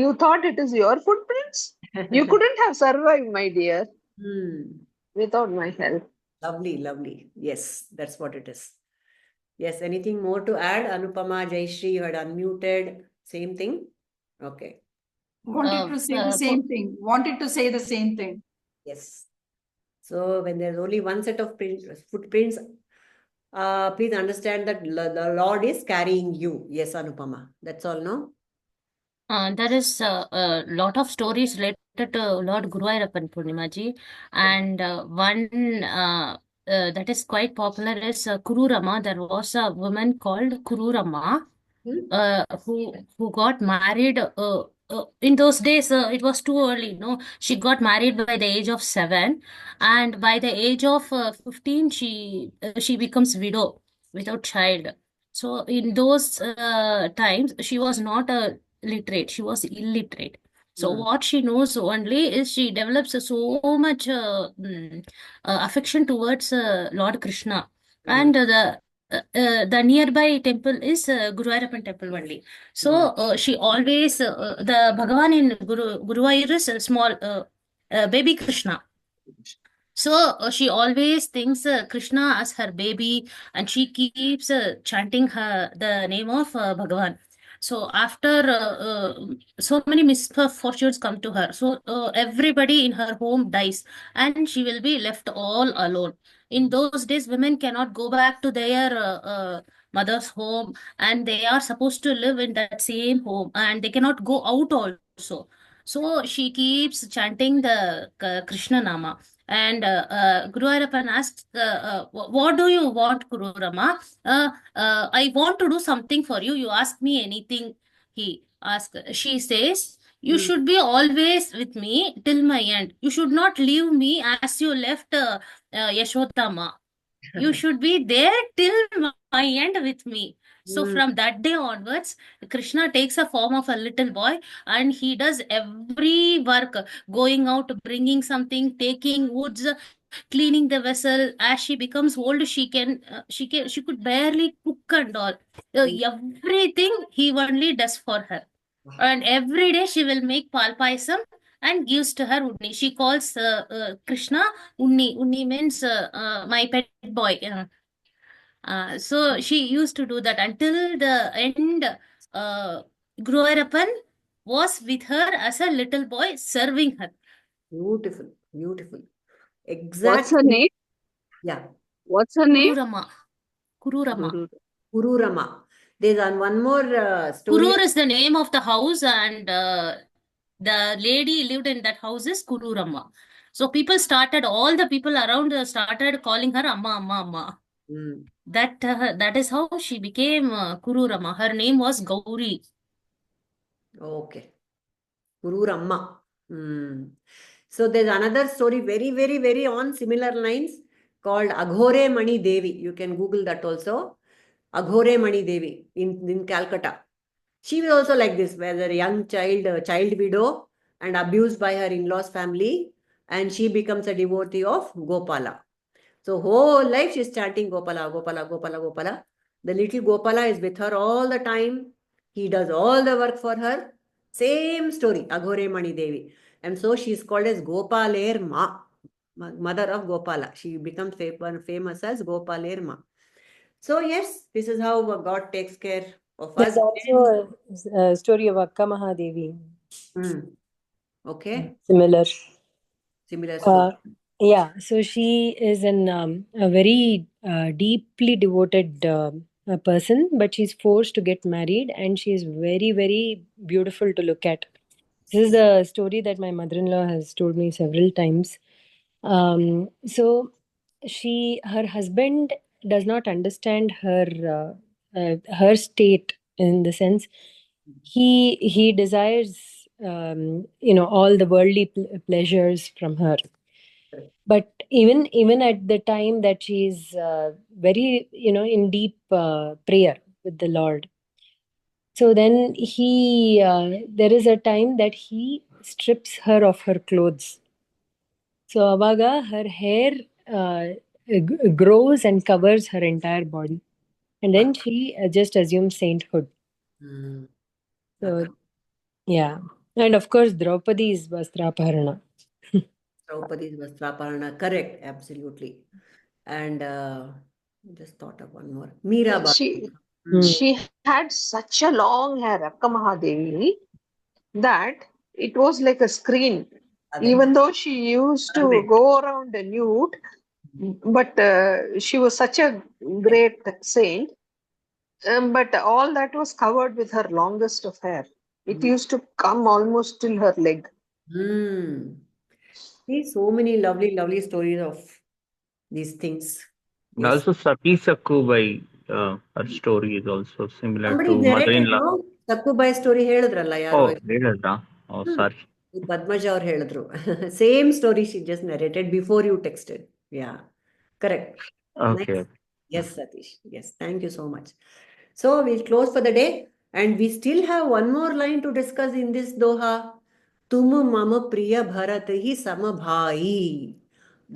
B: you thought it is your footprints? You couldn't have survived, my dear,
A: Hmm.
B: without my help.
A: Lovely, lovely. Yes, that's what it is. Yes, anything more to add? Anupama, Jayshree, you had unmuted. Same thing? Okay.
D: Wanted to say the same thing. Wanted to say the same thing.
A: Yes. So when there's only one set of footprints, please understand that the Lord is carrying you. Yes, Anupama. That's all, no?
G: There is a lot of stories related to Lord Guruvayurappan Purnimaji, and one that is quite popular is Kururama. There was a woman called Kururama
A: Hmm?
G: who got married. In those days, it was too early. No, she got married by the age of 7, and by the age of 15, she becomes widow without child. So in those times, she was not a literate, she was illiterate. So
A: Hmm.
G: what she knows only is she develops so much affection towards Lord Krishna,
A: Hmm.
G: and the nearby temple is Guruvayurappan temple only. So
A: Hmm.
G: she always the Bhagavan in Guruvayur is a small baby Krishna. So she always thinks Krishna as her baby, and she keeps chanting the name of Bhagavan. So after so many misfortunes come to her, so everybody in her home dies, and she will be left all alone. In those days, women cannot go back to their mother's home, and they are supposed to live in that same home, and they cannot go out also. So she keeps chanting the Krishna Nama, and Guru Ayappan asks, "What do you want, Guru Rama? I want to do something for you. You ask me anything." He asks. She says, "You
A: Hmm.
G: should be always with me till my end. You should not leave me as you left Yashodama. You should be there till my end with me." So
A: Hmm.
G: from that day onwards, Krishna takes a form of a little boy, and he does every work, going out, bringing something, taking woods, cleaning the vessel. As she becomes old, she could barely cook and all. Everything he only does for her. And every day she will make pal paisam and gives to her Unni. She calls Krishna Unni. Unni means my pet boy. So she used to do that until the end. Uh, Guruvayurappan was with her as a little boy, serving her.
A: Beautiful, beautiful.
C: What's her
A: Exactly.
C: name?
A: Yeah.
C: What's her name?
G: Kururama. Kururama.
C: Guru.
A: Kururama. There's one more story.
G: Kurur is the name of the house, and the lady lived in that house is Kururama. So all the people around started calling her Amma, Amma, Amma.
A: Hmm.
G: That is how she became Kururama. Her name was Gauri.
A: Okay. Kururama. Hmm. So there's another story, very, very, very on similar lines, called Aghore Mani Devi. You can Google that also. Aghore Mani Devi in Calcutta. She was also like this, where a young child widow and abused by her in-laws family, and she becomes a devotee of Gopala. So whole life she's chanting Gopala, Gopala, Gopala, Gopala. The little Gopala is with her all the time. He does all the work for her. Same story, Aghore Mani Devi. And so she's called as Gopaler Ma, mother of Gopala. She becomes famous as Gopaler Ma. So yes, this is how God takes care of
E: There's
A: us.
E: also a story of Akka Mahadevi.
A: Okay,
E: Similar.
A: similar story.
E: Yeah, so she is a very deeply devoted person, but she's forced to get married, and she is very, very beautiful to look at. This is a story that my mother-in-law has told me several times. So her husband does not understand her state, in the sense he desires all the worldly pleasures from her. But even at the time that she's very in deep prayer with the Lord, so then there is a time that he strips her of her clothes. So Avaga, her hair grows and covers her entire body. And then she just assumes sainthood. So, yeah. And of course, Draupadi's Vastraparana.
A: Draupadi's Vastraparana, correct, absolutely. And just thought of one more. Mirabai.
B: She had such a long hair, Akka Mahadevi, that it was like a screen. Even though she used to go around nude, but she was such a great saint. But all that was covered with her longest of hair. It used to come almost till her leg.
A: See, so many lovely, lovely stories of these things.
H: And
A: Yes.
H: also Sati Sakubai, her story is also similar
A: Somebody
H: to
A: narrated,
H: mother-in-law.
A: no? Sakubai story ಹೇಳಿದ್ರಲ್ಲ ಯಾರೋ.
H: Oh, ಹೇಳಿದ್ರಾ? Oh, sorry.
A: Padmaja ಅವ್ರು ಹೇಳಿದ್ರು. Same story she just narrated before you texted. Yeah, correct.
H: Okay.
A: Nice. Yes, Satish. Yes, thank you so much. So we'll close for the day, and we still have one more line to discuss in this doha. Tum mama priya bharat hi samabhai.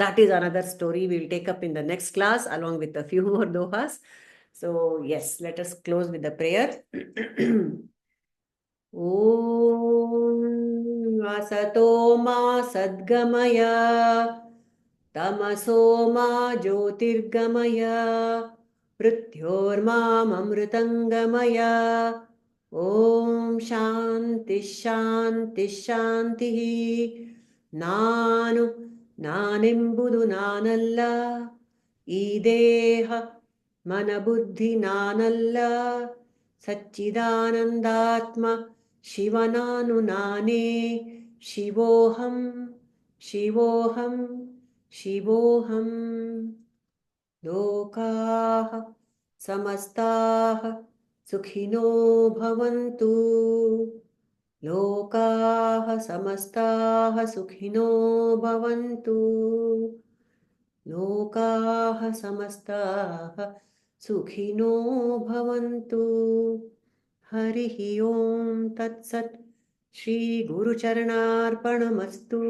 A: That is another story we'll take up in the next class along with a few more dohas. So yes, let us close with the prayer. ॐ असतो मा सद्गमय तमसो मा ज्योतिर्गमय मृत्योर्मामृतङ्गमय ॐ शान्तिः शान्तिः शान्तिः ನಾನೆಂಬುದು ನಾನಲ್ಲ ಈ ದೇಹ ಮನಬುದ್ಧಿ ನಾನಲ್ಲ ಸಚ್ಚಿದಾನಂದಾತ್ಮ ಶಿವನಾನು ನಾನೇ ಶಿವೋಹಂ ಶಿವೋಹಂ ಶಿವೋಹಂ ಲೋಕಾಃ ಸಮಸ್ತಾಃ ಸುಖಿನೋ ಭವಂತು ಲೋಕಾಃ ಸಮಸ್ತಾಃ ಸುಖಿನೋ ಭವಂತು ಲೋಕಾಃ ಸಮಸ್ತಾಃ ಸುಖಿನೋ ಭವಂತು ಹರಿಃ ಓಂ ತತ್ಸತ್ ಶ್ರೀ ಗುರುಚರಣಾರ್ಪಣಮಸ್ತು